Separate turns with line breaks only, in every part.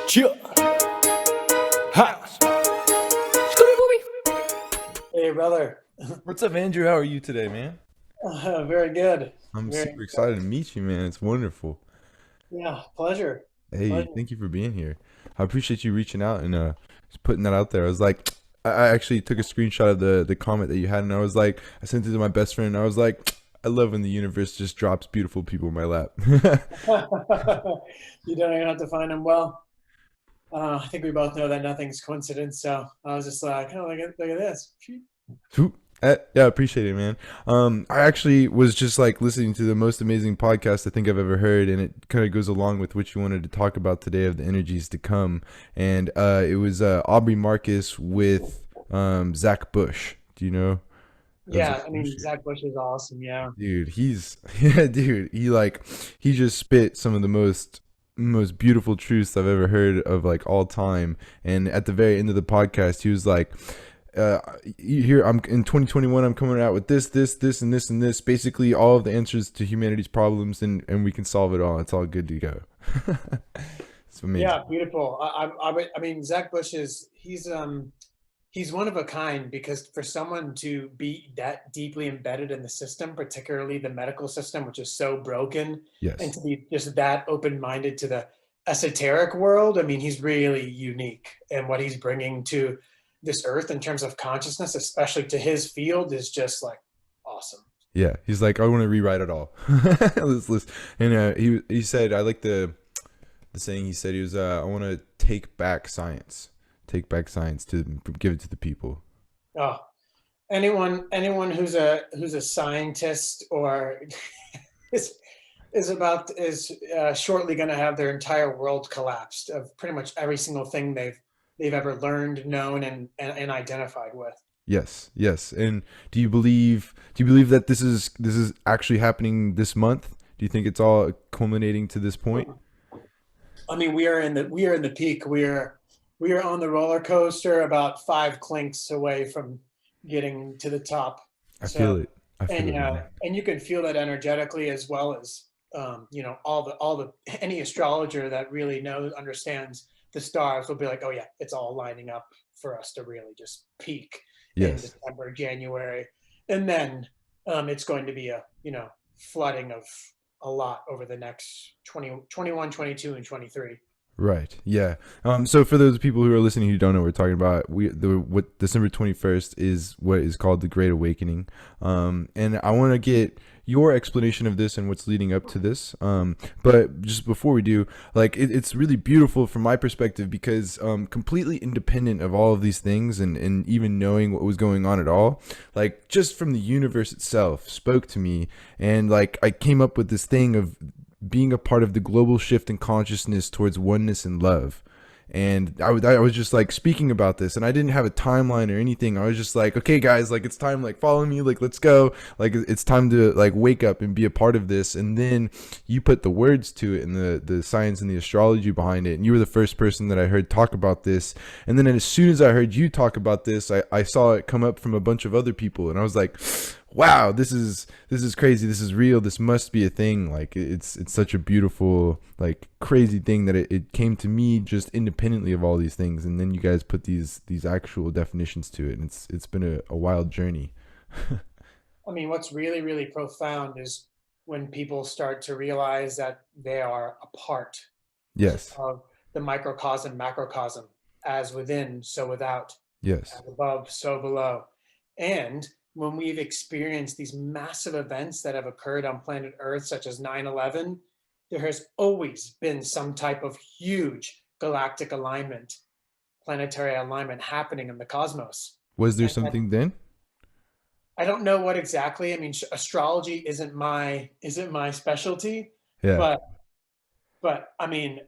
Chill. Ha.
Hey, brother.
What's up, Andrew? How are you today, man?
Very good.
I'm
Very
super excited to meet you, man. It's wonderful.
Yeah, pleasure.
Hey,
Pleasure.
thank you for being here. I appreciate you reaching out and just putting that out there. I was like, I actually took a screenshot of the comment that you had, and I was like, I sent it to my best friend, and I was like, I love when the universe just drops beautiful people in my lap.
You don't even have to find them. Well, I think we both know that nothing's coincidence. So I was just like, oh, look at this.
Whew. Yeah, I appreciate it, man. I actually was just like listening to the most amazing podcast I think I've ever heard, and it kind of goes along with what you wanted to talk about today of the energies to come. And it was Aubrey Marcus with Zach Bush. Do you know of Zach
Yeah, I
Bush?
mean, Zach Bush is awesome. Yeah.
Dude, he's yeah, dude. He just spit some of the most beautiful truths I've ever heard of like all time. And at the very end of the podcast, he was like, uh here I'm in 2021, I'm coming out with this and this and this, basically all of the answers to humanity's problems, and we can solve it all. It's all good to go. It's amazing.
Yeah, beautiful. I mean, Zach Bush he's one of a kind because for someone to be that deeply embedded in the system, particularly the medical system, which is so broken, and
Yes.
to be just that open-minded to the esoteric world, I mean, he's really unique. And what he's bringing to this earth in terms of consciousness, especially to his field, is just like awesome.
Yeah, he's like, I want to rewrite it all. And he said, I like the saying he said. He was I want to take back science to give it to the people.
Oh, anyone who's a scientist or is is shortly going to have their entire world collapsed of pretty much every single thing they've ever learned, known, and identified with.
Yes, yes. And do you believe that this is actually happening this month? Do you think it's all culminating to this point?
I mean, we are in the peak. We are on the roller coaster, about five clinks away from getting to the top.
I feel
So,
it. I feel
and
it, man.
and you can feel that energetically as well as all the any astrologer that really knows understands the stars will be like, oh yeah, it's all lining up for us to really just peak in
Yes.
December, January, and then it's going to be a flooding of a lot over the next 20, 21, 22, and 23.
Right. Yeah. So for those people who are listening who don't know what we're talking about, what December 21st is what is called the Great Awakening. And I want to get your explanation of this and what's leading up to this. But just before we do, like it's really beautiful from my perspective because completely independent of all of these things and even knowing what was going on at all, like just from the universe itself spoke to me, and like I came up with this thing of being a part of the global shift in consciousness towards oneness and love. And I was just like speaking about this, and I didn't have a timeline or anything. I was just like, okay guys, like it's time, like follow me, like let's go, like it's time to like wake up and be a part of this. And then you put the words to it and the science and the astrology behind it, and you were the first person that I heard talk about this. And then as soon as I heard you talk about this, I saw it come up from a bunch of other people, and I was like, wow, this is crazy, this is real, this must be a thing. Like it's such a beautiful, like crazy thing that it came to me just independently of all these things, and then you guys put these actual definitions to it, and it's been a wild journey.
I mean, what's really, really profound is when people start to realize that they are a part
Yes.
of the microcosm, macrocosm, as within, so without,
Yes.
as above, so below. And when we've experienced these massive events that have occurred on planet Earth, such as 9/11, there has always been some type of huge galactic alignment, planetary alignment happening in the cosmos.
Was there
And
something then?
I don't know what exactly. I mean, astrology isn't my specialty,
Yeah.
but I mean,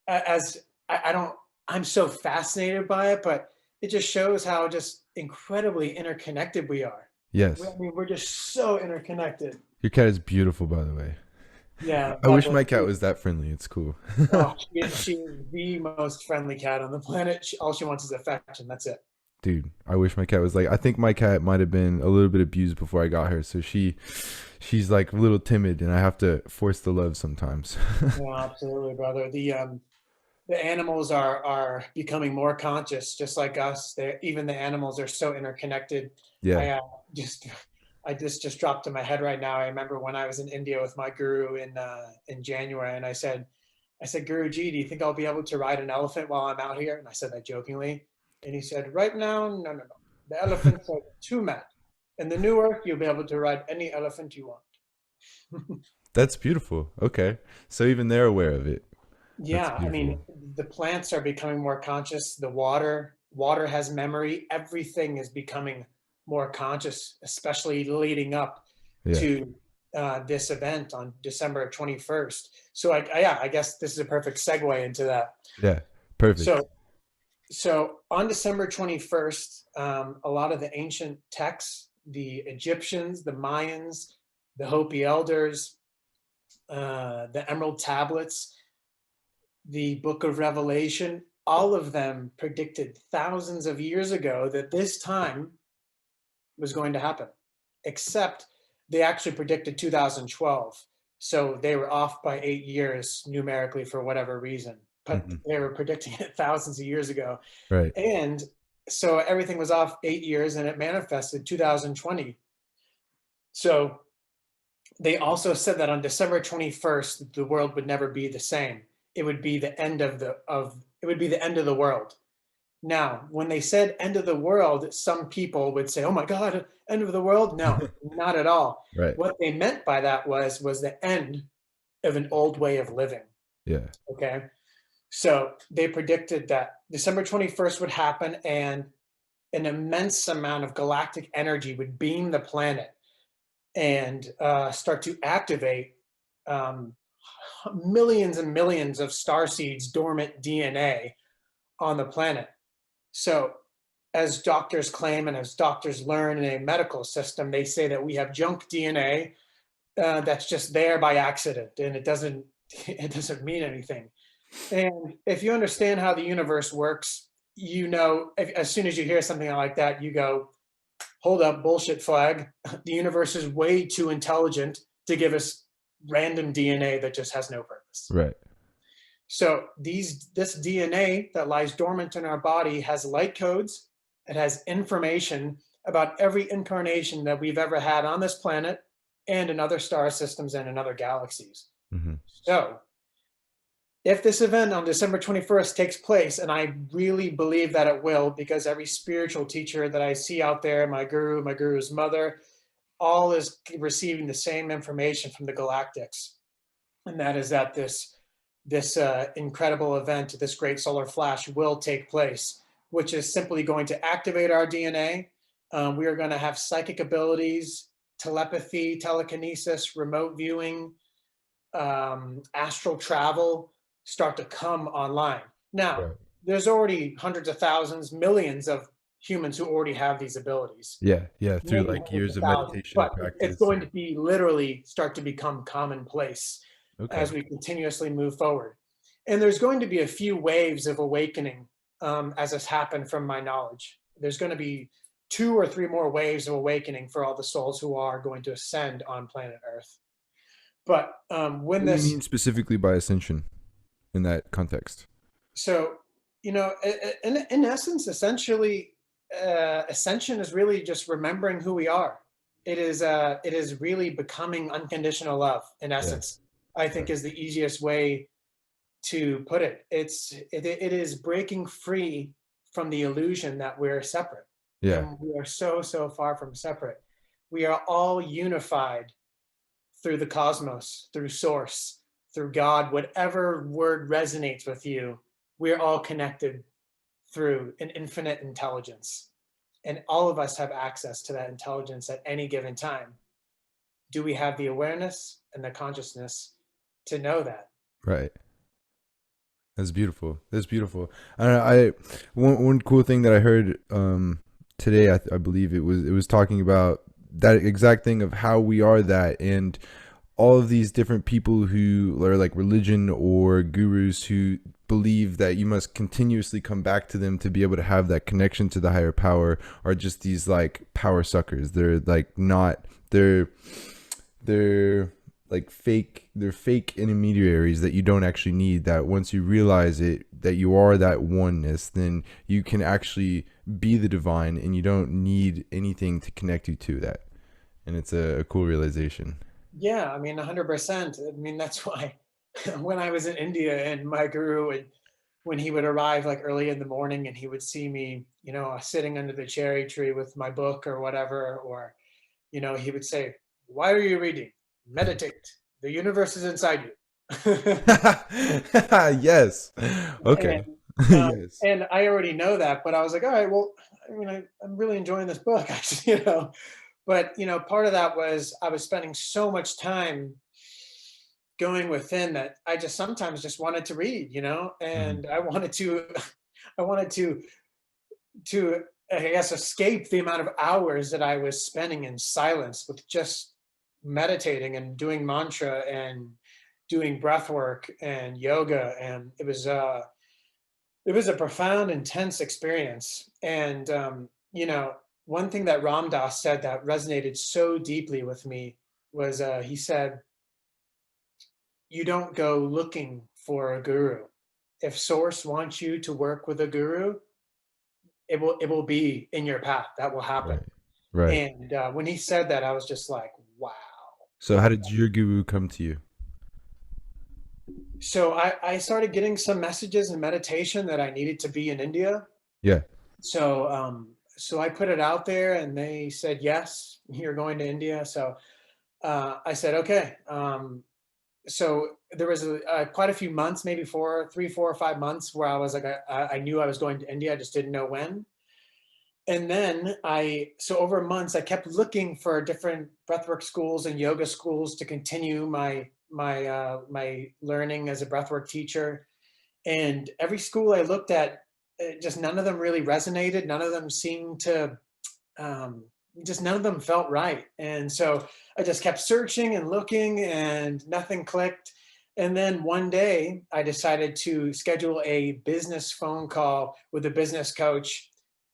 as I don't, I'm so fascinated by it, but it just shows how just incredibly interconnected we are.
Yes.
I mean, we're just so interconnected.
Your cat is beautiful, by the way.
Yeah,
I
God
wish
bless
my cat
you.
was that friendly. It's cool.
Oh, she is the most friendly cat on the planet. All she wants is affection. That's it.
Dude, I wish my cat was like, I think my cat might have been a little bit abused before I got her, so she's like a little timid, and I have to force the love sometimes.
Yeah, absolutely, brother. the animals are becoming more conscious, just like us. Even the animals are so interconnected.
Yeah.
I just just dropped in my head right now. I remember when I was in India with my guru in January, and I said, Guruji, do you think I'll be able to ride an elephant while I'm out here? And I said that jokingly, and he said, right now, no, no, no. The elephants are too mad. In the new earth, you'll be able to ride any elephant you want.
That's beautiful. Okay. So even they're aware of it. That's
Yeah, I mean,
beautiful.
the plants are becoming more conscious. The water has memory. Everything is becoming more conscious, especially leading up
Yeah.
to this event on December 21st. So I guess this is a perfect segue into that.
Yeah. Perfect.
So, so on December 21st, a lot of the ancient texts, the Egyptians, the Mayans, the Hopi elders, the Emerald tablets, the Book of Revelation, all of them predicted thousands of years ago that this time was going to happen, except they actually predicted 2012. So they were off by 8 years numerically for whatever reason, but
Hmm.
they were predicting it thousands of years ago.
Right.
And so everything was off 8 years and it manifested 2020. So they also said that on December 21st, the world would never be the same. It would be the end of it would be the end of the world. Now, when they said end of the world, some people would say, "Oh my God, end of the world." No, not at all.
Right.
What they meant by that was the end of an old way of living.
Yeah.
Okay. So they predicted that December 21st would happen and an immense amount of galactic energy would beam the planet and start to activate um, millions and millions of star seeds, dormant DNA on the planet. So, as doctors claim and as doctors learn in a medical system, they say that we have junk DNA that's just there by accident, and it doesn't mean anything. And if you understand how the universe works, as soon as you hear something like that, you go, hold up, bullshit flag. The universe is way too intelligent to give us random DNA that just has no purpose.
Right.
So this DNA that lies dormant in our body has light codes. It has information about every incarnation that we've ever had on this planet and in other star systems and in other galaxies.
Hmm.
So if this event on December 21st takes place, and I really believe that it will, because every spiritual teacher that I see out there, my guru, my guru's mother, all is receiving the same information from the galactics. And that is that this incredible event, this great solar flash will take place, which is simply going to activate our DNA. We are going to have psychic abilities, telepathy, telekinesis, remote viewing, astral travel start to come online. Now,
Right.
there's already hundreds of thousands, millions of humans who already have these abilities,
Yeah. Yeah. Through
maybe
like
hundreds
years
of
of
thousands,
meditation and
but it's
practice.
going to be literally start to become commonplace
Okay.
as we continuously move forward. And there's going to be a few waves of awakening as has happened from my knowledge. There's going to be 2 or 3 more waves of awakening for all the souls who are going to ascend on planet Earth. But when
What do you
this,
mean specifically by ascension in that context?
so, in essence, essentially, ascension is really just remembering who we are. It is really becoming unconditional love, in
Yeah.
essence, I think
Right.
is the easiest way to put it. It is breaking free from the illusion that we're separate.
Yeah.
And we are so, so far from separate. We are all unified through the cosmos, through source, through God, whatever word resonates with you. We're all connected through an infinite intelligence. And all of us have access to that intelligence at any given time. Do we have the awareness and the consciousness to know that?
Right. That's beautiful. That's beautiful. I one cool thing that I heard today, I believe it was talking about that exact thing of how we are that, and all of these different people who are like religion or gurus who believe that you must continuously come back to them to be able to have that connection to the higher power are just these like power suckers. They're like not they're like fake, they're fake intermediaries that you don't actually need, that once you realize it, that you are that oneness, then you can actually be the divine and you don't need anything to connect you to that. And it's a cool realization.
Yeah, I mean, 100%. I mean, that's why when I was in India and my guru would, when he would arrive like early in the morning and he would see me, you know, sitting under the cherry tree with my book or whatever, or, you know, he would say, "Why are you reading? Meditate. The universe is inside you."
Yes.
And
Okay. Yes.
and I already know that, but I was like, all right, well, I mean, I'm really enjoying this book, you know. But you know, part of that was I was spending so much time going within that I just sometimes just wanted to read, you know,
Mhm.
and I wanted to, I wanted to I guess escape the amount of hours that I was spending in silence with just meditating and doing mantra and doing breath work and yoga, and it was a profound, intense experience. And, you know, one thing that Ram Dass said that resonated so deeply with me was he said, "You don't go looking for a guru. If Source wants you to work with a guru, it will be in your path. That will happen."
Right. Right.
And when he said that, I was just like, wow.
So how did your guru come to you?
So I started getting some messages in meditation that I needed to be in India.
Yeah.
So I put it out there and they said, yes, you're going to India. So I said, okay. So there was quite a few months, maybe 3, 4, or 5 months where I was like, I knew I was going to India. I just didn't know when. And then so over months, I kept looking for different breathwork schools and yoga schools to continue my learning as a breathwork teacher. And every school I looked at, just none of them really resonated. None of them seemed to, um, just none of them felt right. And so I just kept searching and looking and nothing clicked. And then one day I decided to schedule a business phone call with a business coach.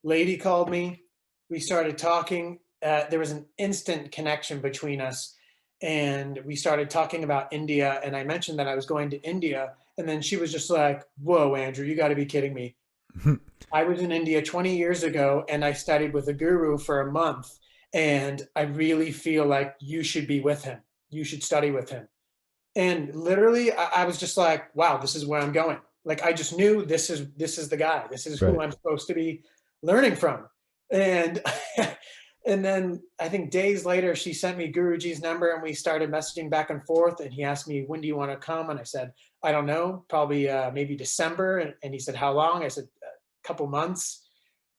Lady called me. We started talking. There was an instant connection between us. And we started talking about India. And I mentioned that I was going to India. And then she was just like, whoa, Andrew, you got to be kidding me. I was in India 20 years ago and I studied with a guru for a month. And I really feel like you should be with him. You should study with him. And literally, I was just like, wow, this is where I'm going. Like, I just knew this is the guy. This is who
Right.
I'm supposed to be learning from. And and then I think days later, she sent me Guruji's number and we started messaging back and forth. And he asked me, when do you want to come? And I said, I don't know, probably maybe December. And he said, how long? I said, a couple months.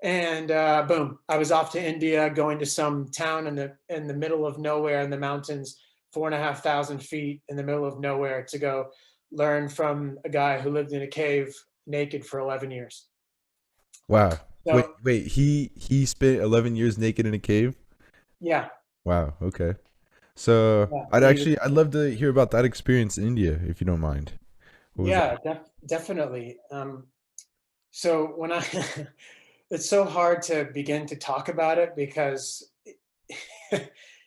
And boom, I was off to India, going to some town in the middle of nowhere in the mountains, 4,500 feet in the middle of nowhere, to go learn from a guy who lived in a cave naked for 11 years.
Wow. Wait,
So
wait. He spent 11 years naked in a cave?
yeah,
Wow. Okay. So
yeah,
I'd love to hear about that experience in India, if you don't mind. What was
yeah,
that?
definitely. So when I, it's so hard to begin to talk about it because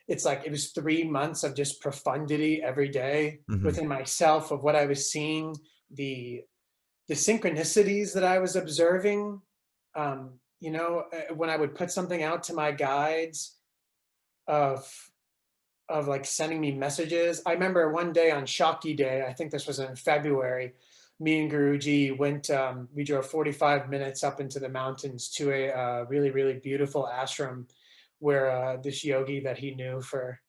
it's like it was 3 months of just profundity every day
Hmm.
within myself of what I was seeing, the the synchronicities that I was observing. You know, when I would put something out to my guides of like sending me messages. I remember one day on Shakti Day, I think this was in February, me and Guruji went, we drove 45 minutes up into the mountains to a really, really beautiful ashram where this yogi that he knew for,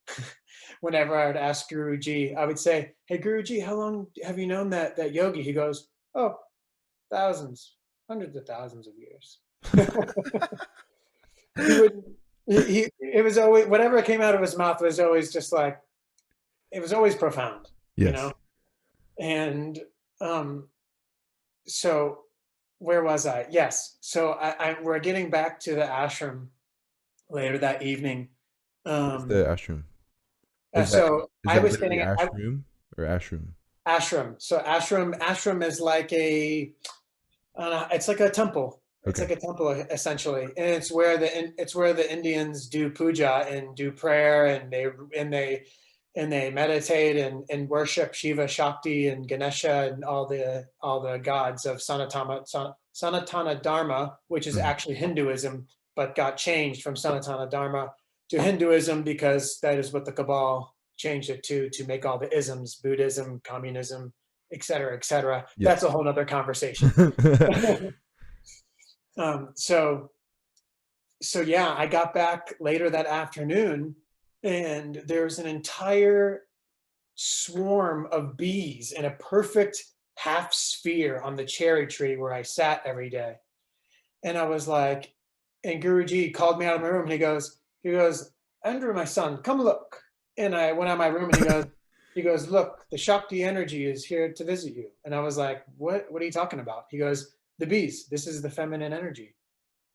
whenever I would ask Guruji, I would say, hey, Guruji, how long have you known that yogi? He goes, oh, thousands, hundreds of thousands of years. He would, it was always, whatever came out of his mouth was always just like, it was always profound, you
Yes.
know? And um, so where was I? Yes. So we're getting back to the ashram later that evening.
What is the
Um,
ashram?
so
Is
I
that
was
literally
getting
ashroom or ashroom?
ashram. So ashram is like it's like a temple. It's
Okay.
like a temple essentially, and it's where the Indians do puja and do prayer, and they and they meditate and worship Shiva, Shakti, and Ganesha, and all the gods of Sanatana Dharma, which is
Mhm.
actually Hinduism, but got changed from Sanatana Dharma to Hinduism because that is what the Cabal changed it to make all the isms, Buddhism, communism, et cetera, et cetera. That's
Yes.
a whole nother conversation. um, so so yeah, I got back later that afternoon, and there was an entire swarm of bees in a perfect half sphere on the cherry tree where I sat every day. And I was like, and Guruji called me out of my room and he goes, Andrew, my son, come look. And I went out of my room and he goes, look, the Shakti energy is here to visit you. And I was like, what are you talking about? He goes, the bees, this is the feminine energy.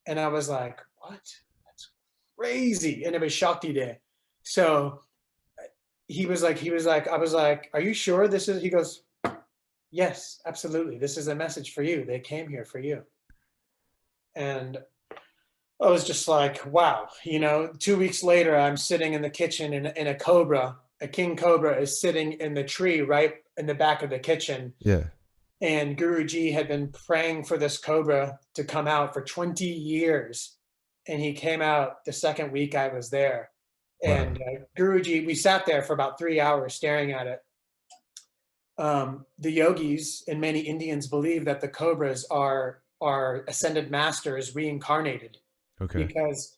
And I was like, what? That's crazy. And it was Shakti day. So I was like, are you sure this is, he goes, yes, absolutely. This is a message for you. They came here for you. And I was just like, wow, 2 weeks later, I'm sitting in the kitchen and a king cobra is sitting in the tree right in the back of the kitchen.
Yeah.
And Guruji had been praying for this cobra to come out for 20 years. And he came out the second week I was there.
Wow.
And Guruji, we sat there for about 3 hours staring at it. The yogis and many Indians believe that the cobras are ascended masters reincarnated,
Okay.
because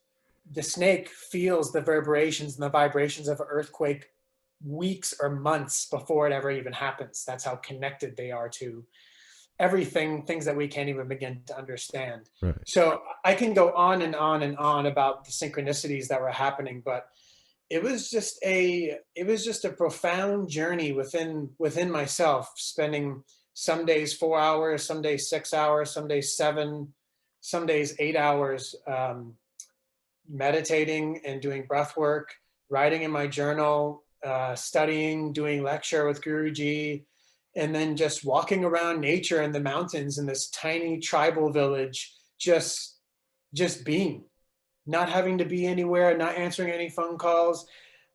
the snake feels the reverberations and the vibrations of an earthquake weeks or months before it ever even happens. That's how connected they are to everything, things that we can't even begin to understand.
Right.
So I can go on and on and on about the synchronicities that were happening, but it was just a profound journey within myself, spending some days 4 hours, some days 6 hours, some days seven, some days 8 hours, meditating and doing breath work, writing in my journal, studying, doing lecture with Guruji, and then just walking around nature in the mountains in this tiny tribal village, just being, not having to be anywhere, not answering any phone calls,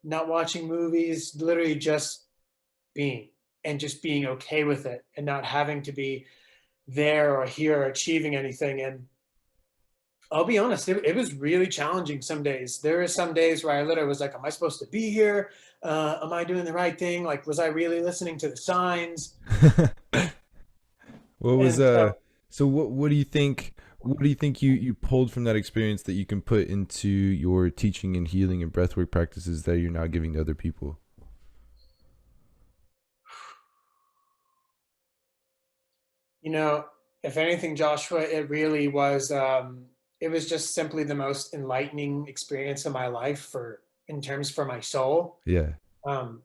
not watching movies, literally just being, and just being okay with it and not having to be there or here or achieving anything. And I'll be honest, it was really challenging some days. There are some days where I literally was like, am I supposed to be here? Am I doing the right thing? Like, was I really listening to the signs?
What was
And so,
so what do you think you pulled from that experience that you can put into your teaching and healing and breathwork practices that you're now giving to other people?
you know, if anything, Joshua, it was just simply the most enlightening experience of my life in terms for my soul.
Yeah.
Um,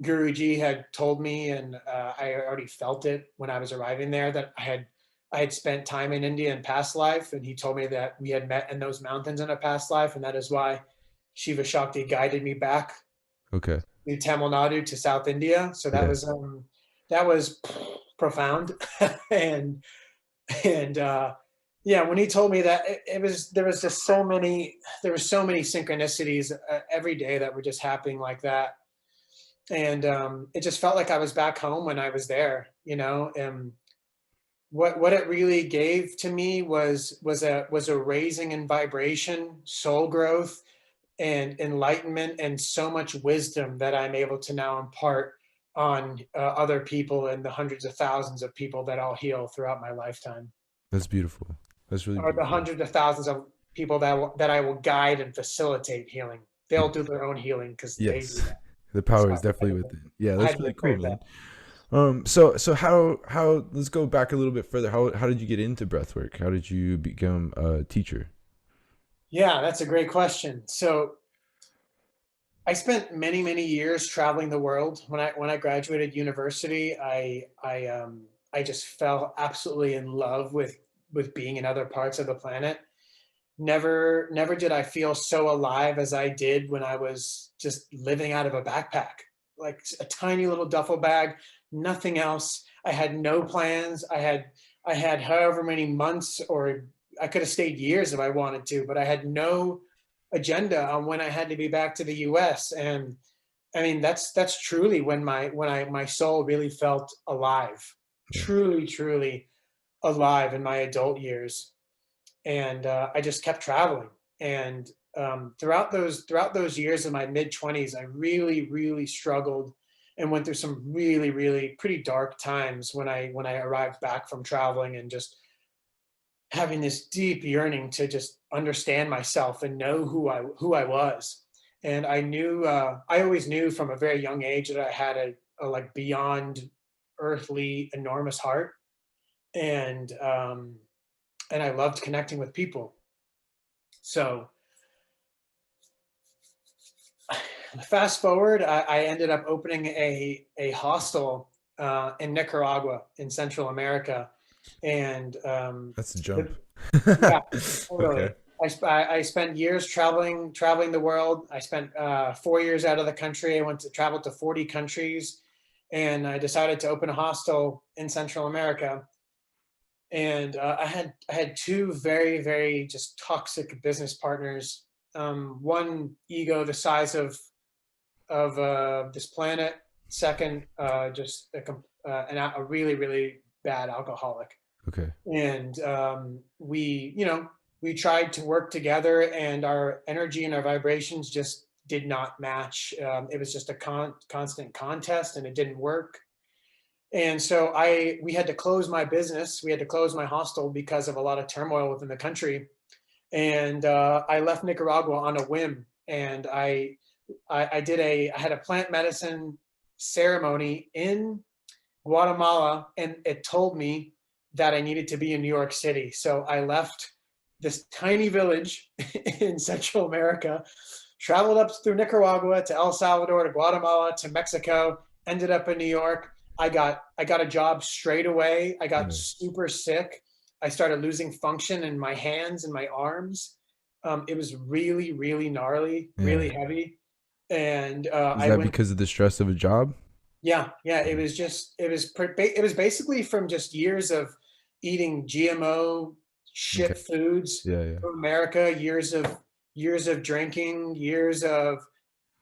Guruji had told me, and I already felt it when I was arriving there, that I had spent time in India in past life, and he told me that we had met in those mountains in a past life, and that is why Shiva Shakti guided me back
Okay.
to Tamil Nadu to South India. So
Yeah.
that was profound, and yeah, when he told me that, there was just so many synchronicities every day that were just happening like that. And it just felt like I was back home when I was there, and what it really gave to me was a raising in vibration, soul growth, and enlightenment, and so much wisdom that I'm able to now impart on other people and the hundreds of thousands of people that I'll heal throughout my lifetime,
That's beautiful. That's really
or the
beautiful.
hundreds of thousands of people that I will guide and facilitate healing. They'll do their own healing because they do
Yes.
that.
The power
So
is definitely within. Yeah,
I
that's
had to
really
pray
cool,
for
man.
that.
So how let's go back a little bit further. How did you get into breathwork? How did you become a teacher?
Yeah, that's a great question. So I spent many, many years traveling the world. When I graduated university, I just fell absolutely in love with being in other parts of the planet. Never did I feel so alive as I did when I was just living out of a backpack, like a tiny little duffel bag, nothing else. I had no plans. I had however many months, or I could have stayed years if I wanted to, but I had no agenda on when I had to be back to the US. And I mean, that's truly when my soul really felt alive,
Yeah.
truly alive in my adult years. And I just kept traveling. And throughout those years in my mid 20s, I really struggled and went through some really pretty dark times when I arrived back from traveling, and just having this deep yearning to just understand myself and know who I was. And I always knew from a very young age that I had a like beyond earthly enormous heart. And and I loved connecting with people. So fast forward, I ended up opening a hostel in Nicaragua in Central America. And
That's a jump.
yeah,
Okay.
totally. I spent years traveling the world. I spent 4 years out of the country. I went to travel to 40 countries, and I decided to open a hostel in Central America. And I had two very just toxic business partners. One ego the size of this planet. Second, just a really bad alcoholic.
Okay.
And we tried to work together, and our energy and our vibrations just did not match. It was just a constant contest, and it didn't work. And so we had to close my business. We had to close my hostel because of a lot of turmoil within the country. And I left Nicaragua on a whim. And I had a plant medicine ceremony in Guatemala, and it told me that I needed to be in New York City. So I left this tiny village in Central America, traveled up through Nicaragua to El Salvador to Guatemala to Mexico, ended up in New York. I got a job straight away. I got super sick. I started losing function in my hands and my arms. It was really gnarly, really heavy. And
Is that because of the stress of a job?
yeah. It was basically from just years of eating GMO
Okay.
shit foods
Yeah.
from America, years of drinking, years of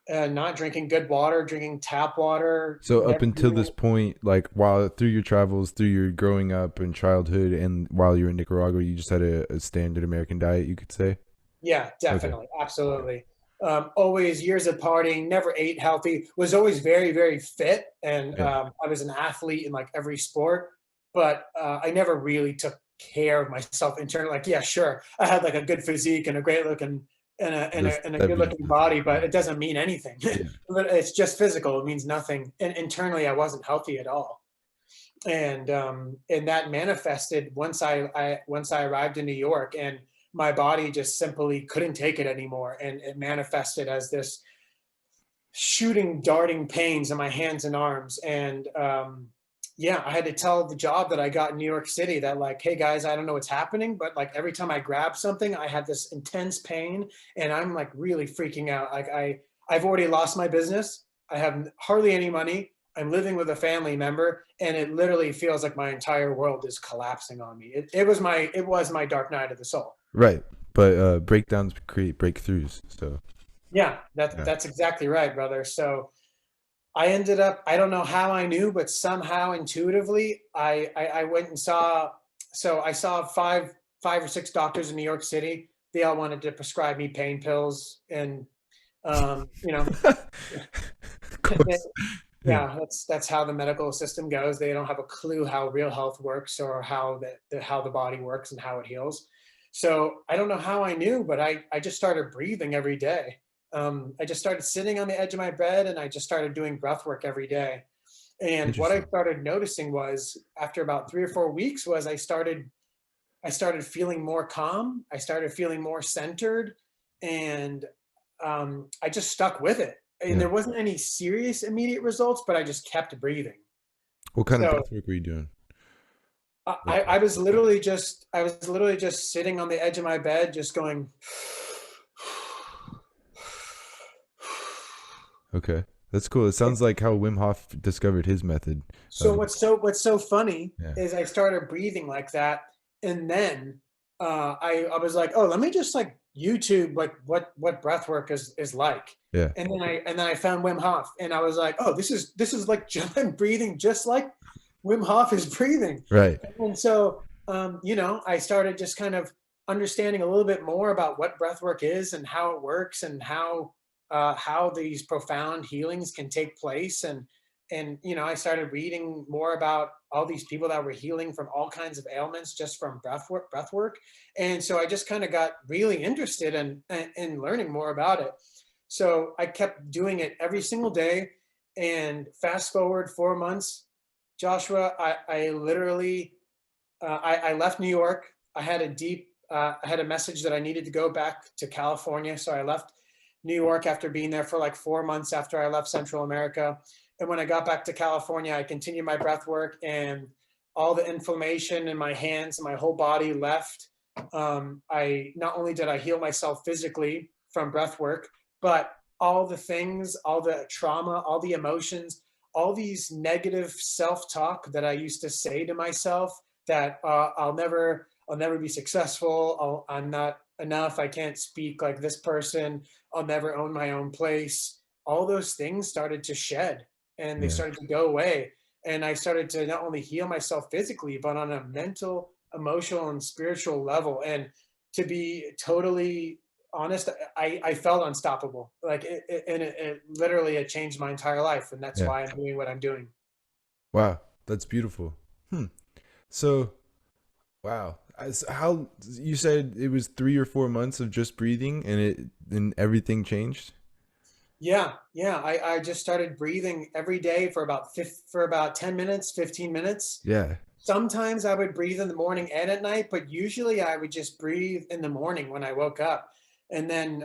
not drinking good water, drinking tap water,
So up
never
until
doing.
this point, like while through your travels, through your growing up and childhood, and while you were in Nicaragua, you just had a standard American diet, you could say.
Yeah,
Okay.
definitely, absolutely. Always years of partying, never ate healthy, was always very fit, and
Yeah.
I was an athlete in like every sport, but I never really took care of myself internally. Like, yeah, sure, I had like a good physique and a great looking and a
That'd
good
be
looking body, but it doesn't mean anything.
yeah.
But it's just physical; it means nothing. And internally, I wasn't healthy at all. And that manifested once I arrived in New York, and my body just simply couldn't take it anymore, and it manifested as this shooting darting pains in my hands and arms. And yeah, I had to tell the job that I got in New York City that, like, hey guys, I don't know what's happening, but like every time I grab something I had this intense pain, and I'm like really freaking out. Like I've already lost my business, I have hardly any money, I'm living with a family member, and it literally feels like my entire world is collapsing on me. It was my dark night of the soul.
Right. But breakdowns create breakthroughs. So
Yeah,
yeah.
that's exactly right, brother. So I ended up, I don't know how I knew, but somehow intuitively, I went and saw, so I saw five or six doctors in New York City. They all wanted to prescribe me pain pills, and you know,
Of course. Yeah.
yeah, that's how the medical system goes. They don't have a clue how real health works, or how the body works and how it heals. So I don't know how I knew, but I just started breathing every day. I just started sitting on the edge of my bed, and I just started doing breath work every day. And what I
Interesting.
started noticing was, after about 3 or 4 weeks, was I started feeling more calm. I started feeling more centered, and I just stuck with it. And
Yeah.
there wasn't any serious immediate results, but I just kept breathing.
What kind of
So
breath work were you doing?
I,
Like,
I was literally just sitting on the edge of my bed, just going.
okay. That's cool. It sounds like how Wim Hof discovered his method.
So
Um,
what's so funny
yeah.
is I started breathing like that, and then I was like, oh, let me just like YouTube like what breath work is like.
Yeah.
And then I found Wim Hof, and I was like, oh, this is like I'm breathing just like Wim Hof is breathing.
Right.
And so you know, I started just kind of understanding a little bit more about what breath work is and how it works and how these profound healings can take place. And you know, I started reading more about all these people that were healing from all kinds of ailments just from breath work. And so I just kind of got really interested in learning more about it. So I kept doing it every single day. And fast forward 4 months, Joshua, I literally I left New York. I had I had a message that I needed to go back to California. So I left New York after being there for like 4 months after I left Central America. And when I got back to California, I continued my breath work, and all the inflammation in my hands and my whole body left. I not only did I heal myself physically from breath work, but all the things, all the trauma, all the emotions, all these negative self-talk that I used to say to myself, that I'll never be successful. I'm not enough. I can't speak like this person. I'll never own my own place. All those things started to shed, and they
Yeah.
started to go away. And I started to not only heal myself physically, but on a mental, emotional, and spiritual level. And to be totally honest, I felt unstoppable. Like it literally, it changed my entire life. And that's
Yeah.
why I'm doing what I'm doing.
Wow. That's beautiful. So, wow. How you said it was 3 or 4 months of just breathing, and everything changed?
Yeah, yeah. I just started breathing every day for for about 10 minutes, 15 minutes.
Yeah.
Sometimes I would breathe in the morning and at night, but usually I would just breathe in the morning when I woke up. And then,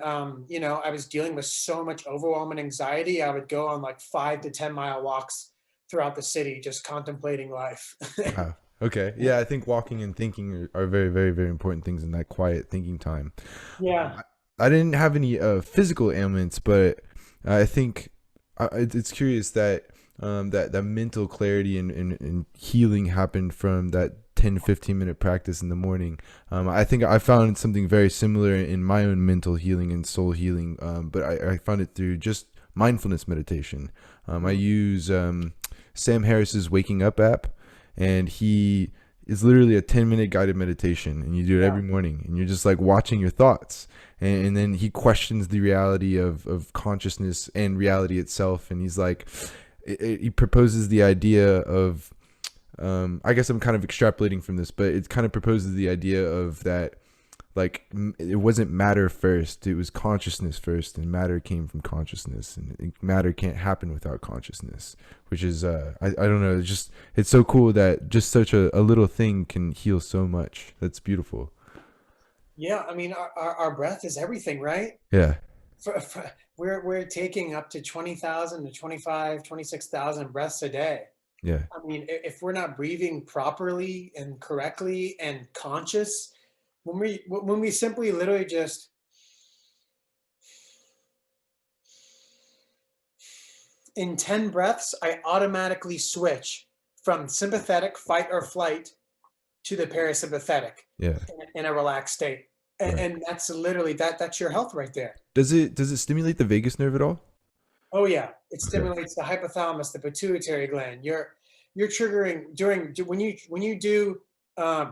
you know, I was dealing with so much overwhelming anxiety. I would go on like 5 to 10 mile walks throughout the city, just contemplating life.
Wow. Okay. Yeah, I think walking and thinking are very, very, very important things in that quiet thinking time.
Yeah.
I didn't have any physical ailments, but I think it's curious that that mental clarity and healing happened from that 10 to 15 minute practice in the morning. I think I found something very similar in my own mental healing and soul healing, but I found it through just mindfulness meditation. I use Sam Harris's Waking Up app, and he is literally a 10-minute guided meditation, and you do it
Yeah.
every morning, and you're just like watching your thoughts, and then he questions the reality of consciousness and reality itself, and he's like, he proposes the idea of, I guess I'm kind of extrapolating from this, but it kind of proposes the idea of that, like, it wasn't matter first, it was consciousness first, and matter came from consciousness, and matter can't happen without consciousness, which is I don't know, it's so cool that just such a little thing can heal so much. That's beautiful.
Yeah. I mean, our breath is everything, right?
Yeah.
We're taking up to 20,000 to 25, 26,000 breaths a day.
Yeah.
I mean, if we're not breathing properly and correctly and conscious, when we simply literally just in 10 breaths, I automatically switch from sympathetic fight or flight to the parasympathetic
Yeah.
in a relaxed state.
Right.
And that's literally that's your health right there.
Does it stimulate the vagus nerve at all?
Oh yeah, it
Okay.
stimulates the hypothalamus, the pituitary gland. You're triggering during when you do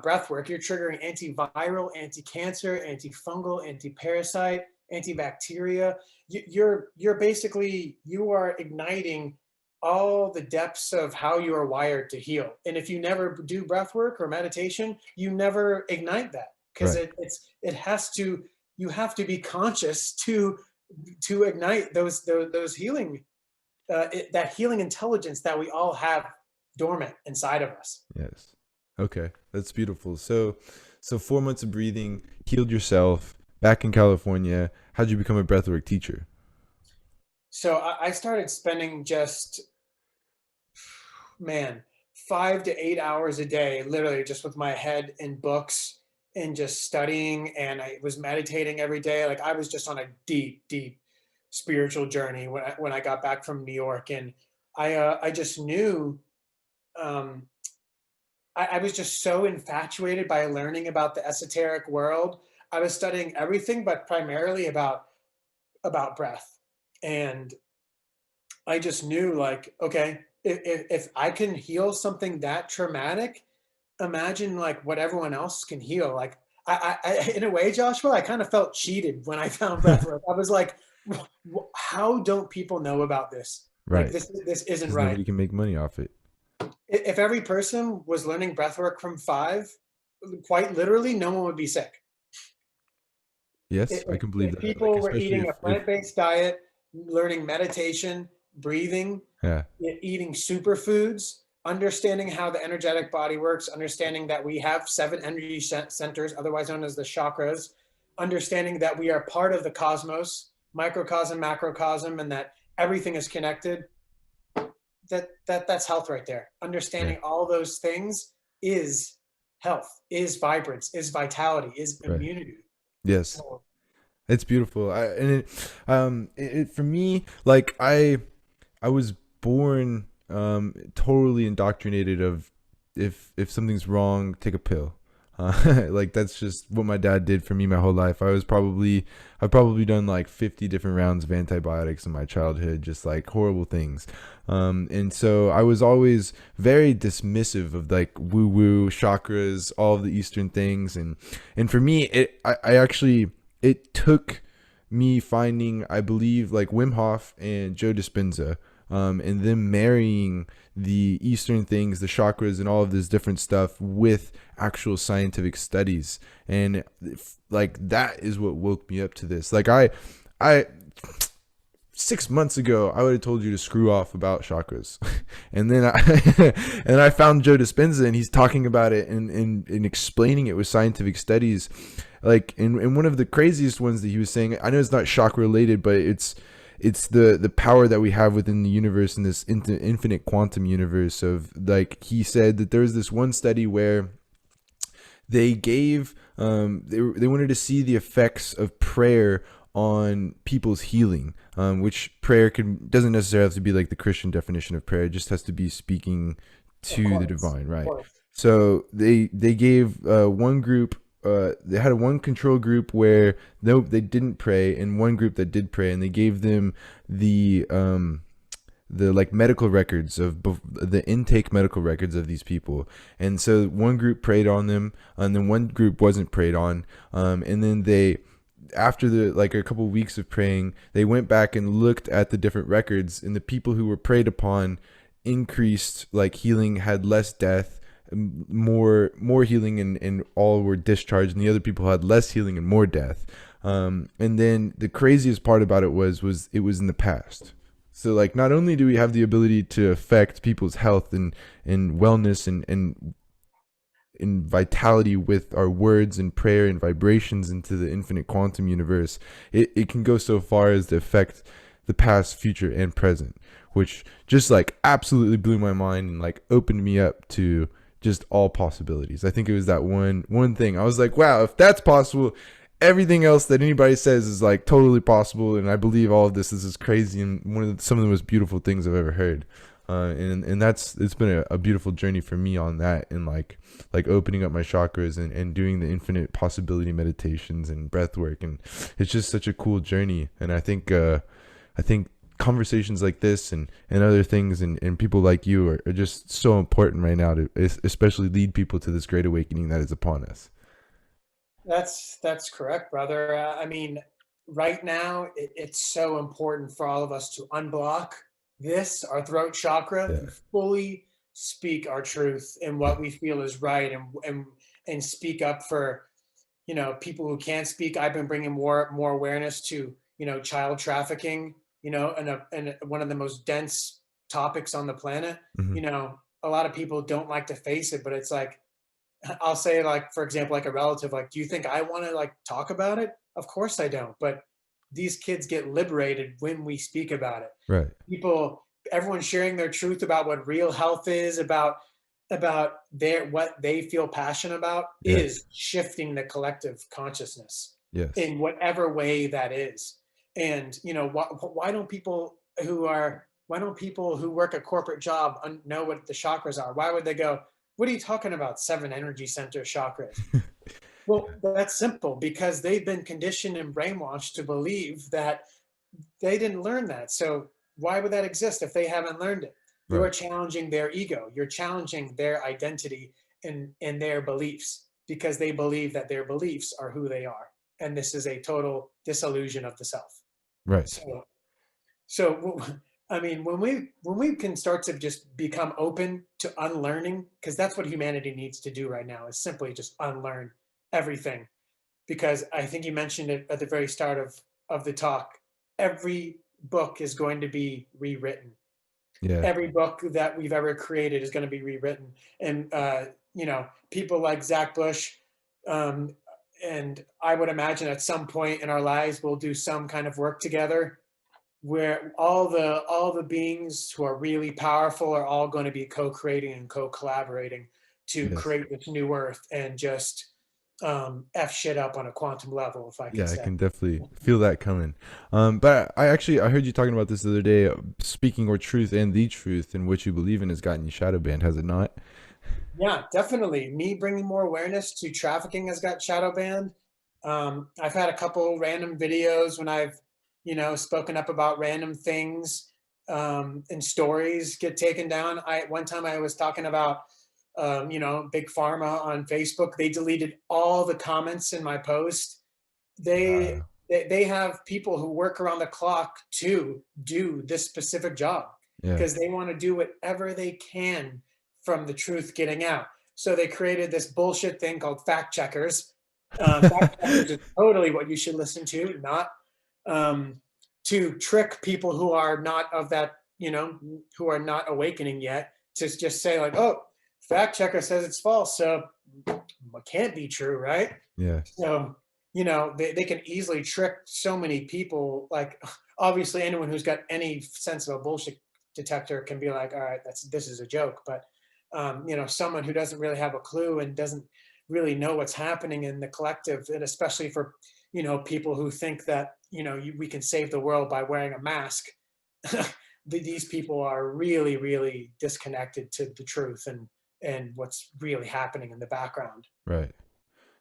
breath work, you're triggering antiviral, anti-cancer, antifungal, anti-parasite, antibacteria. You're basically you are igniting all the depths of how you are wired to heal. And if you never do breath work or meditation, you never ignite that, because
Right.
it has to, you have to be conscious to ignite those healing that healing intelligence that we all have dormant inside of us.
Yes. Okay. That's beautiful. So 4 months of breathing, healed yourself, back in California. How'd you become a breathwork teacher?
So I started spending just, man, 5 to 8 hours a day, literally just with my head in books and just studying. And I was meditating every day. Like I was just on a deep, deep spiritual journey when I got back from New York. And I just knew um, I was just so infatuated by learning about the esoteric world. I was studying everything, but primarily about breath. And I just knew, like, okay, if I can heal something that traumatic, imagine like what everyone else can heal. Like in a way, Joshua, I kind of felt cheated when I found breathwork. I was like, how don't people know about this? Like
Right.
this isn't
Because
right.
nobody can make money off it.
If every person was learning breathwork from five, quite literally, no one would be sick.
Yes, I
If,
can believe
if
that. Like,
people were
especially
eating a
if
plant-based diet, learning meditation, breathing,
yeah,
eating superfoods, understanding how the energetic body works, understanding that we have 7 energy centers, otherwise known as the chakras, understanding that we are part of the cosmos, microcosm, macrocosm, and that everything is connected. That's health right there.
yeah,
Understanding all those things is health, is vibrance, is vitality, is
right.
immunity.
Yes.
So
It's beautiful. It for me, like I was born totally indoctrinated of if something's wrong, take a pill. Like that's just what my dad did for me my whole life. I've probably done like 50 different rounds of antibiotics in my childhood, just like horrible things. And so I was always very dismissive of like woo woo chakras, all of the Eastern things, and for me, I actually it took me finding, I believe, like Wim Hof and Joe Dispenza, and them marrying the Eastern things, the chakras, and all of this different stuff with actual scientific studies, and like that is what woke me up to this. Like I 6 months ago, I would have told you to screw off about chakras, and then and I found Joe Dispenza, and he's talking about it and explaining it with scientific studies. Like in one of the craziest ones that he was saying, I know it's not chakra related, but it's the power that we have within the universe in this infinite quantum universe. Of like he said that there was this one study where they gave they wanted to see the effects of prayer on people's healing, which prayer doesn't necessarily have to be like the Christian definition of prayer. It just has to be speaking to the divine,
of
right?
course.
So they gave one group, they had a one control group where nope, they didn't pray, and one group that did pray, and they gave them the like medical records of the intake medical records of these people. And so one group prayed on them, and then one group wasn't prayed on, and then they, after the like a couple of weeks of praying, they went back and looked at the different records, and the people who were prayed upon increased like healing, had less death, more healing, and all were discharged, and the other people had less healing and more death. And then the craziest part about it was it was in the past. So like not only do we have the ability to affect people's health and wellness and vitality with our words and prayer and vibrations into the infinite quantum universe, it can go so far as to affect the past, future, and present, which just like absolutely blew my mind and like opened me up to just all possibilities. I think it was that one thing. I was like, wow, if that's possible, everything else that anybody says is like totally possible, and I believe all of this is crazy and some of the most beautiful things I've ever heard. And it's been a beautiful journey for me on that, and like opening up my chakras and doing the infinite possibility meditations and breath work, and it's just such a cool journey. And I think conversations like this and other things and people like you are just so important right now to especially lead people to this great awakening that is upon us.
That's correct, brother. I mean, right now it's so important for all of us to unblock this, our throat chakra,
Yeah.
and fully speak our truth and what we feel is right, and speak up for people who can't speak. I've been bringing more awareness to child trafficking, and one of the most dense topics on the planet.
Hmm.
A lot of people don't like to face it, but it's like I'll say, like, for example, like a relative, like, do you think I want to like talk about it? Of course I don't. But these kids get liberated when we speak about it.
Right.
People, everyone's sharing their truth about what real health is, about what they feel passionate about,
Yes.
is shifting the collective consciousness
Yes.
in whatever way that is. And why don't people who work a corporate job know what the chakras are? Why would they go, what are you talking about? 7 energy center chakras. Well, that's simple because they've been conditioned and brainwashed to believe that they didn't learn that. So why would that exist if they haven't learned it? You're
Right.
challenging their ego. You're challenging their identity and their beliefs because they believe that their beliefs are who they are. And this is a total disillusion of the self.
Right.
So, so I mean, when we can start to just become open to unlearning, because that's what humanity needs to do right now, is simply just unlearn everything. Because I think you mentioned it at the very start of the talk. Every book is going to be rewritten.
Yeah.
Every book that we've ever created is going to be rewritten. And people like Zach Bush, um, and I would imagine at some point in our lives we'll do some kind of work together where all the beings who are really powerful are all going to be co-creating and co-collaborating to
Yes.
create this new earth and just f shit up on a quantum level, if I could
Yeah, I
say.
can definitely feel that coming. But I heard you talking about this the other day. Speaking or truth and the truth in which you believe in has gotten you shadow banned, has it not?
Yeah, definitely. Me bringing more awareness to trafficking has got shadow banned. I've had a couple random videos when I've, spoken up about random things and stories get taken down. One time I was talking about, big pharma on Facebook. They deleted all the comments in my post. They
Wow.
they have people who work around the clock to do this specific job
Yeah.
because they want to do whatever they can from the truth getting out. So they created this bullshit thing called fact checkers. Fact checkers is totally what you should listen to, not um, to trick people who are not of that, who are not awakening yet, to just say like, oh, fact checker says it's false, so it can't be true, right?
Yeah.
So, they can easily trick so many people. Like, obviously, anyone who's got any sense of a bullshit detector can be like, all right, this is a joke. But, someone who doesn't really have a clue and doesn't really know what's happening in the collective, and especially for, people who think that, we can save the world by wearing a mask. These people are really, really disconnected to the truth and what's really happening in the background.
Right.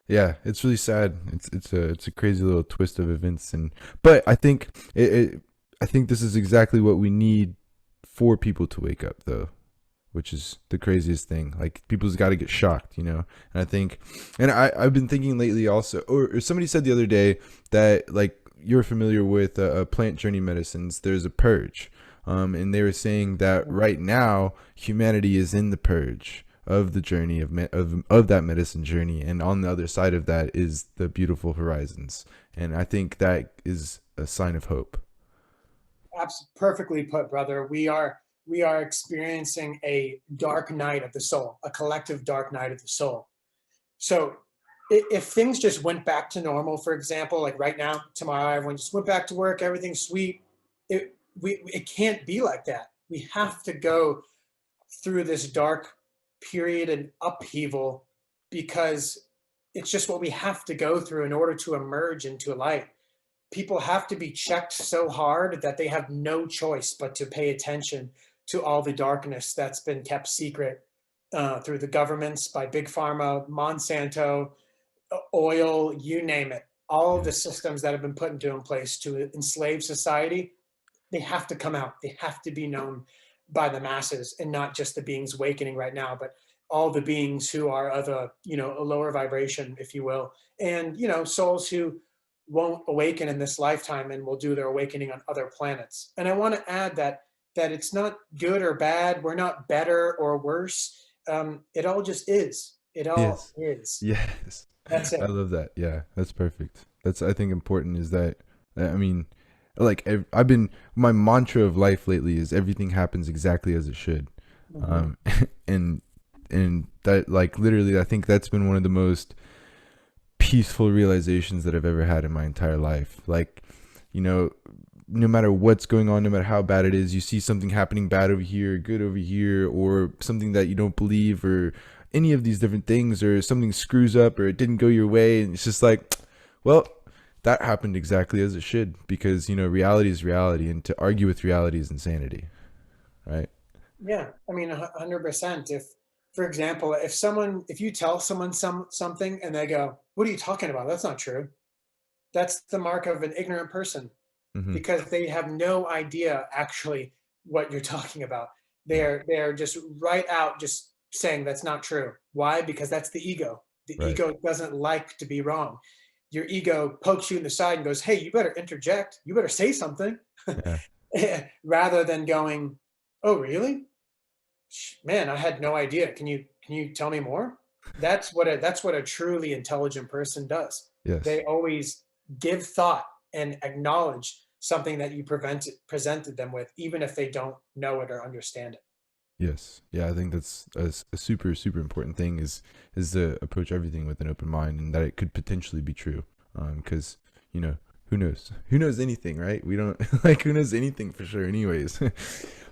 Yeah, it's really sad. It's a crazy little twist of events, and but I think I think this is exactly what we need for people to wake up, though, which is the craziest thing. Like people's got to get shocked, you know. And I think, and I've been thinking lately also, or somebody said the other day that like you're familiar with plant journey medicines. There's a purge, and they were saying that right now humanity is in the purge of the journey of that medicine journey, and on the other side of that is the beautiful horizons, and I think that is a sign of hope.
Perfectly put, brother. We are experiencing a dark night of the soul, a collective dark night of the soul. So if things just went back to normal, for example, like right now, tomorrow, everyone just went back to work, everything's sweet. It can't be like that. We have to go through this dark period and upheaval because it's just what we have to go through in order to emerge into light. People have to be checked so hard that they have no choice but to pay attention to all the darkness that's been kept secret through the governments, by big pharma, Monsanto, oil, you name it. All of
Yeah.
the systems that have been put into in place to enslave society, they have to come out. They have to be known by the masses, and not just the beings awakening right now, but all the beings who are of a lower vibration, if you will, and souls who won't awaken in this lifetime and will do their awakening on other planets. And I want to add that it's not good or bad. We're not better or worse. It all just is. It all
Yes.
is.
Yes.
That's
I
it.
love that. Yeah, that's perfect. That's I think important is that I mean, like I've been my mantra of life lately is everything happens exactly as it should,
Mhm.
um, and that like literally I think that's been one of the most peaceful realizations that I've ever had in my entire life. Like, you know, no matter what's going on, no matter how bad it is, you see something happening bad over here, good over here, or something that you don't believe, or any of these different things, or something screws up, or it didn't go your way. And it's just like, well, that happened exactly as it should, because, you know, reality is reality, and to argue with reality is insanity, right?
Yeah, I mean, 100%. If for example, if you tell someone something and they go, "What are you talking about? That's not true." That's the mark of an ignorant person,
Mm-hmm.
because they have no idea actually what you're talking about.
Yeah.
They're just right out just saying that's not true. Why? Because that's the ego. The
Right.
ego doesn't like to be wrong. Your ego pokes you in the side and goes, "Hey, you better interject. You better say something,"
Yeah.
rather than going, "Oh, really? Man, I had no idea. Can you tell me more?" That's what a truly intelligent person does.
Yes.
They always give thought and acknowledge something that you presented them with, even if they don't know it or understand it.
Yes. Yeah, I think that's a super, super important thing is to approach everything with an open mind, and that it could potentially be true. Because, you know, who knows? Who knows anything, right? We don't like who knows anything for sure anyways.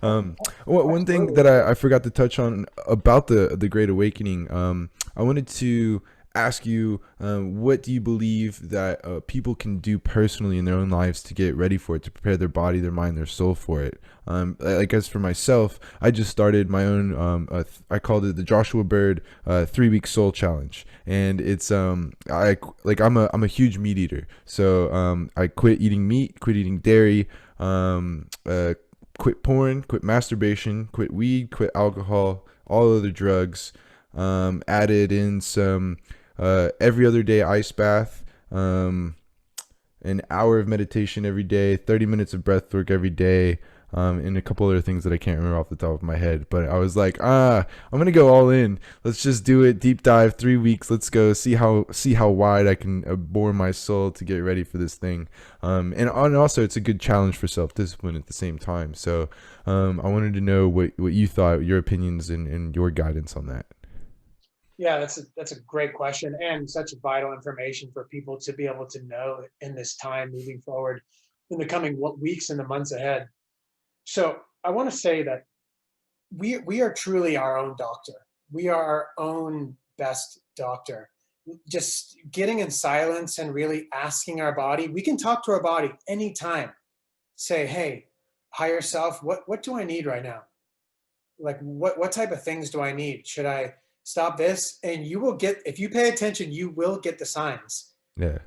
um one thing
Absolutely.
that I forgot to touch on about the Great Awakening, I wanted to ask you, what do you believe that people can do personally in their own lives to get ready for it, to prepare their body, their mind, their soul for it? I guess for myself, I just started my own. I called it the Joshua Bird 3 week soul challenge, and it's I'm a huge meat eater, so I quit eating meat, quit eating dairy, quit porn, quit masturbation, quit weed, quit alcohol, all other drugs. Added in some every other day ice bath, an hour of meditation every day, 30 minutes of breath work every day, and a couple other things that I can't remember off the top of my head. But I was like, I'm gonna go all in. Let's just do it. Deep dive, 3 weeks. Let's go see how wide I can bore my soul to get ready for this thing. And also it's a good challenge for self discipline at the same time. So I wanted to know what you thought, your opinions, and your guidance on that.
Yeah, that's a great question, and such vital information for people to be able to know in this time moving forward in the coming weeks and the months ahead. So I want to say that we are truly our own doctor. We are our own best doctor. Just getting in silence and really asking our body. We can talk to our body anytime. Say, "Hey, higher self, what do I need right now? Like what type of things do I need? Should I stop this?" And you will get, if you pay attention, you will get the signs.
Yeah.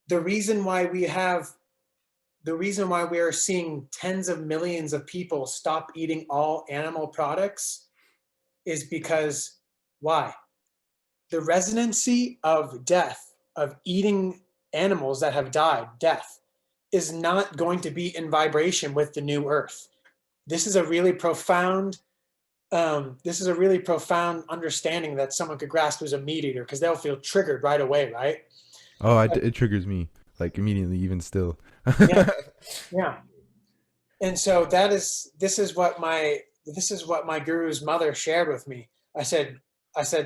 The reason why we have the reason why we are seeing tens of millions of people stop eating all animal products is because why? The resonancy of death, of eating animals that have died, death, is not going to be in vibration with the new earth. This is a really profound understanding that someone could grasp who's a meat eater, because they'll feel triggered right away, right?
Oh,
But
it triggers me like immediately, even still.
yeah, yeah. And so this is what my guru's mother shared with me. I said,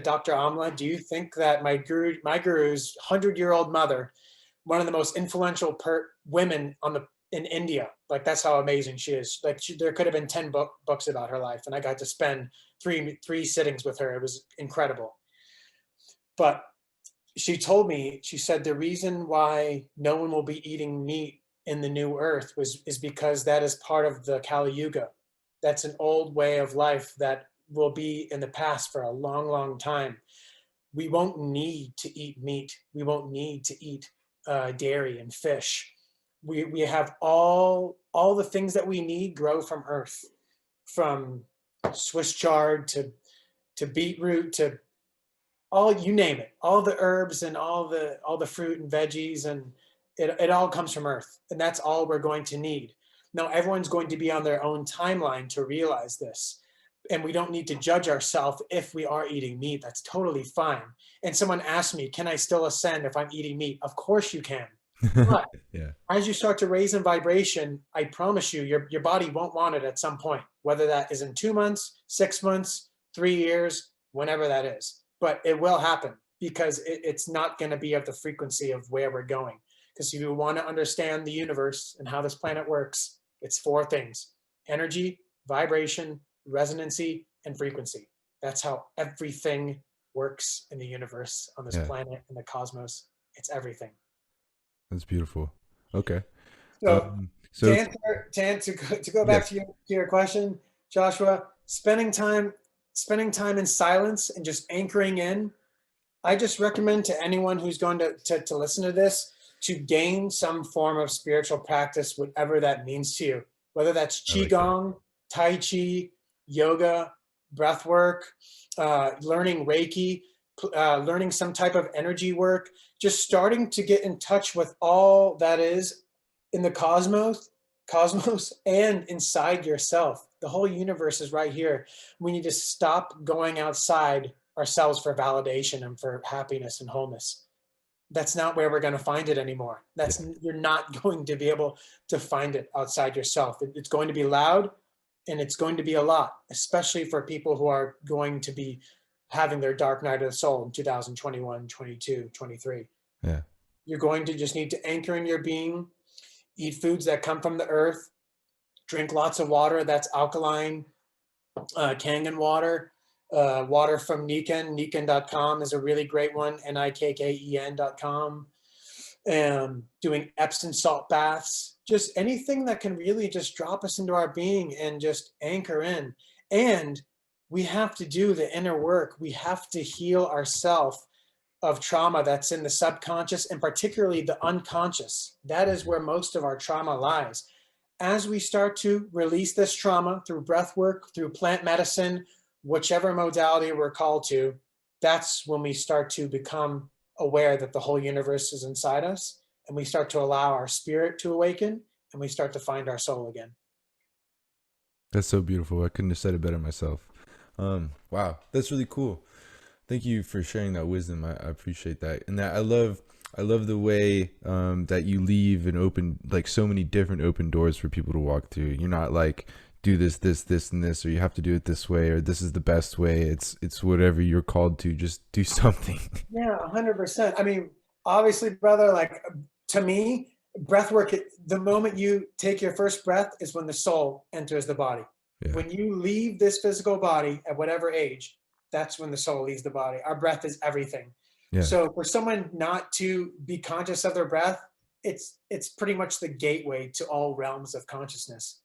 "Dr. Amla, do you think that my guru's 100-year-old mother, one of the most influential women in India, like that's how amazing she is. Like there could have been 10 books about her life, and I got to spend three sittings with her. It was incredible. But she told me, she said the reason why no one will be eating meat in the new earth is because that is part of the Kali Yuga. That's an old way of life that will be in the past for a long, long time. We won't need to eat meat. We won't need to eat dairy and fish. We have all the things that we need grow from earth, from Swiss chard to beetroot to all, you name it, all the herbs and all the fruit and veggies, and it all comes from earth, and that's all we're going to need. Now everyone's going to be on their own timeline to realize this, and we don't need to judge ourselves if we are eating meat. That's totally fine. And someone asked me, can I still ascend if I'm eating meat? Of course you can. But
Yeah.
as you start to raise in vibration, I promise you, your body won't want it at some point, whether that is in 2 months, 6 months, 3 years, whenever that is. But it will happen, because it's not going to be of the frequency of where we're going. Because if you want to understand the universe and how this planet works, it's four things: energy, vibration, resonancy, and frequency. That's how everything works in the universe, on this
Yeah.
planet, in the cosmos. It's everything.
That's beautiful. Okay.
So to
So
answer to go back
yes.
to your question, Joshua, spending time spending time in silence and just anchoring in. I just recommend to anyone who's going to listen to this to gain some form of spiritual practice, whatever that means to you, whether that's
I like that.
Qigong, Tai Chi, yoga, breath work, learning Reiki, learning some type of energy work, just starting to get in touch with all that is in the cosmos and inside yourself. The whole universe is right here. We need to stop going outside ourselves for validation and for happiness and wholeness. That's not where we're going to find it anymore.
Yeah.
You're not going to be able to find it outside yourself. It's going to be loud and it's going to be a lot, especially for people who are going to be having their dark night of the soul in 2021, 22, 23.
Yeah.
You're going to just need to anchor in your being, eat foods that come from the earth, drink lots of water that's alkaline, Kangen water, water from Nikken. Nikken.com is a really great one, Nikken.com. Doing Epsom salt baths, just anything that can really just drop us into our being and just anchor in. And we have to do the inner work. We have to heal ourselves of trauma that's in the subconscious and particularly the unconscious. That is where most of our trauma lies. As we start to release this trauma through breath work, through plant medicine, whichever modality we're called to, that's when we start to become aware that the whole universe is inside us, and we start to allow our spirit to awaken, and we start to find our soul again.
That's so beautiful. I couldn't have said it better myself. Wow, that's really cool. Thank you for sharing that wisdom. I appreciate that, and that I love the way that you leave an open, like so many different open doors for people to walk through. You're not like, do this, and this, or you have to do it this way, or this is the best way. It's whatever you're called to. Just do something.
Yeah, 100%. I mean, obviously, brother, like to me, breath work, the moment you take your first breath is when the soul enters the body.
Yeah.
When you leave this physical body at whatever age, that's when the soul leaves the body. Our breath is everything.
Yeah.
So for someone not to be conscious of their breath, it's pretty much the gateway to all realms of consciousness.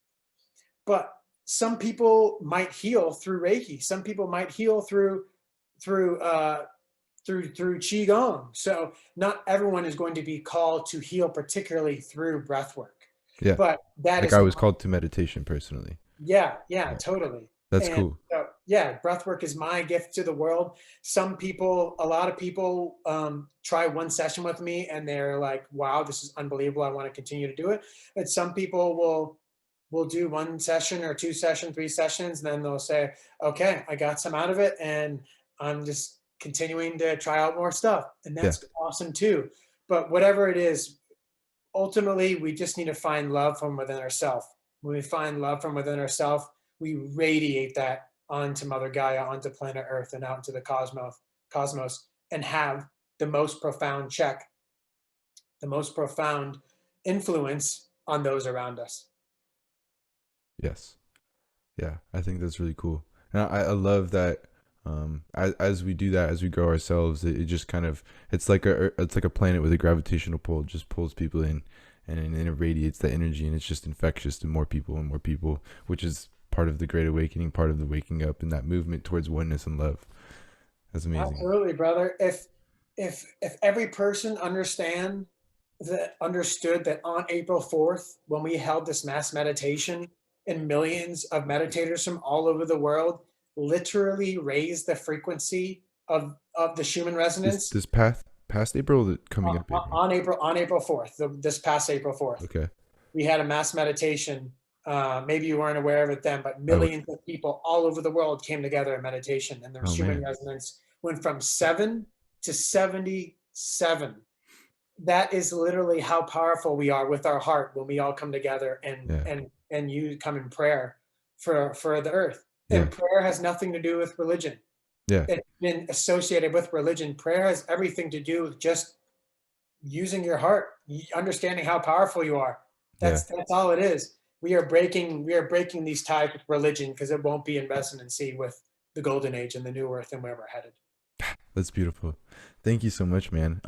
But some people might heal through Reiki. Some people might heal through Qigong. So not everyone is going to be called to heal, particularly through breath work.
Yeah.
But that
like
is
I was called to meditation personally.
Yeah, totally.
That's
And
cool.
so, yeah, breath work is my gift to the world. A lot of people try one session with me and they're like, wow, this is unbelievable. I want to continue to do it. But some people will do one session or two sessions, three sessions, and then they'll say, okay, I got some out of it and I'm just continuing to try out more stuff. And that's awesome too. But whatever it is, ultimately, we just need to find love from within ourselves. When we find love from within ourselves, we radiate that onto Mother Gaia, onto planet Earth, and out into the cosmos, and have the most profound check, the most profound influence on those around us.
Yes. Yeah, I think that's really cool. And I love that as we do that, as we grow ourselves, it just kind of, it's like a planet with a gravitational pull. It just pulls people in and it radiates that energy, and it's just infectious to more people and more people, which is part of the Great Awakening, part of the waking up and that movement towards oneness and love. That's amazing.
Absolutely, brother. If every person understood that on April 4th, when we held this mass meditation, and millions of meditators from all over the world literally raised the frequency of the Schumann resonance.
This past April, coming up April?
On April 4th, this past April 4th.
Okay.
We had a mass meditation. Maybe you weren't aware of it then, but millions of people all over the world came together in meditation, and their Schumann resonance went from 7 to 77. That is literally how powerful we are with our heart when we all come together and you come in prayer for the earth. And prayer has nothing to do with religion. It's been associated with religion. Prayer has everything to do with just using your heart, understanding how powerful you are. That's all it is. We are breaking these ties with religion because it won't be in resonancy with the golden age and the new earth and where we're headed.
That's beautiful. Thank you so much, man.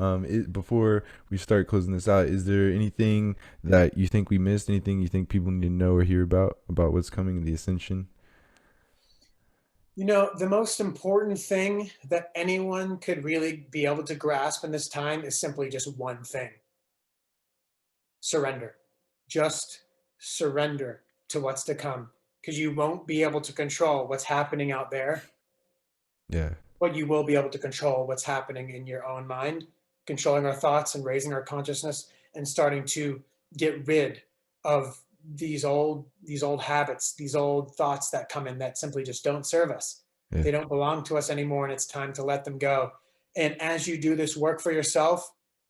Before we start closing this out, is there anything that you think we missed? Anything you think people need to know or hear about what's coming in the Ascension?
The most important thing that anyone could really be able to grasp in this time is simply just one thing: surrender. Just surrender to what's to come, because you won't be able to control what's happening out there,
Yeah.
but you will be able to control what's happening in your own mind, controlling our thoughts and raising our consciousness and starting to get rid of these old habits, these old thoughts that come in that simply just don't serve us.
Yeah.
They don't belong to us anymore, and it's time to let them go. And as you do this work for yourself,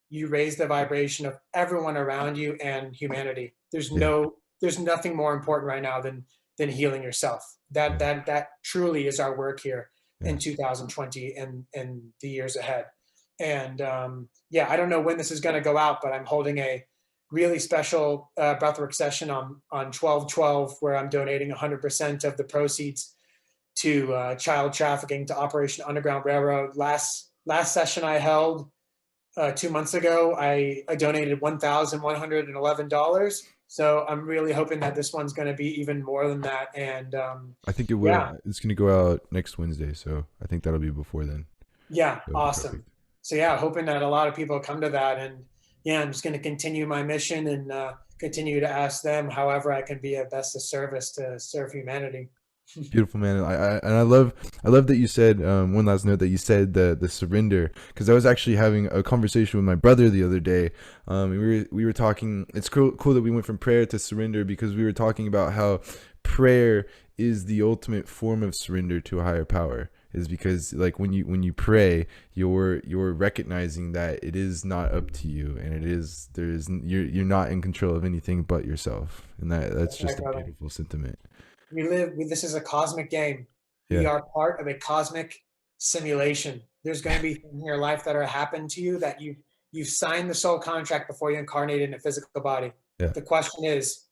you raise the vibration of everyone around you and humanity. There's
Yeah.
no there's nothing more important right now than healing yourself. That
Yeah.
that truly is our work here
Yeah.
in 2020 and the years ahead. And yeah, I don't know when this is going to go out, but I'm holding a really special breathwork session on 12/12, where I'm donating 100% of the proceeds to child trafficking, to Operation Underground Railroad. Last session I held 2 months ago, I donated $1,111. So I'm really hoping that this one's going to be even more than that. And
I think it will.
yeah,
It's going to go out next Wednesday, so I think that'll be before then.
yeah,
So
awesome.
perfect.
So yeah, hoping that a lot of people come to that. And yeah, I'm just going to continue my mission and continue to ask them however I can be of best of service to serve humanity.
Beautiful, man. I love that you said, one last note, that you said the surrender, because I was actually having a conversation with my brother the other day. And we were talking. It's cool that we went from prayer to surrender, because we were talking about how prayer is the ultimate form of surrender to a higher power. Is because, like, when you pray, you're recognizing that it is not up to you, and you're not in control of anything but yourself, and that's
That's right,
just a
brother.
beautiful sentiment.
This is a cosmic game. We
Yeah.
are part of a cosmic simulation. There's going to be things in your life that are happening to you that you've signed the soul contract before you incarnated in a physical body.
Yeah.
The question is,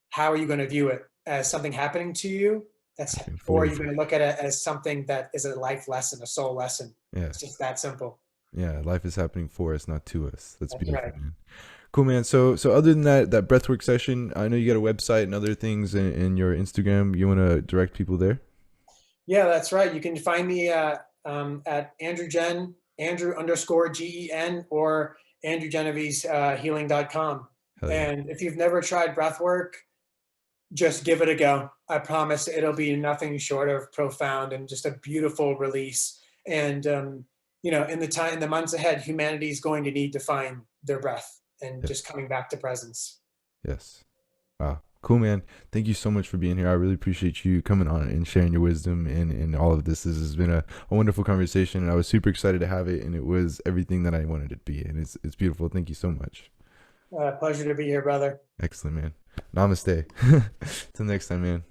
how are you going to view it? As something happening to you?
Happening
Or
for
are
you.
you going to look at it as something that is a life lesson, a soul lesson?
Yeah.
It's just that simple.
Yeah. Life is happening for us, not to us. That's
That's
beautiful,
right.
man. Cool, man. So other than that breathwork session, I know you got a website and other things in your Instagram. You want to direct people there?
Yeah, that's right. You can find me at Andrew_GEN, or AndrewGenovese healing.com.
Hell yeah.
And if you've never tried breath work, just give it a go. I promise it'll be nothing short of profound and just a beautiful release. And in the months ahead, humanity is going to need to find their breath and just
Yes.
coming back to presence.
Yes. Wow. Cool, man. Thank you so much for being here. I really appreciate you coming on and sharing your wisdom and all of this. This has been a wonderful conversation, and I was super excited to have it, and it was everything that I wanted it to be, and it's beautiful. Thank you so much.
Pleasure to be here, brother.
Excellent, man. Namaste. Till next time, man.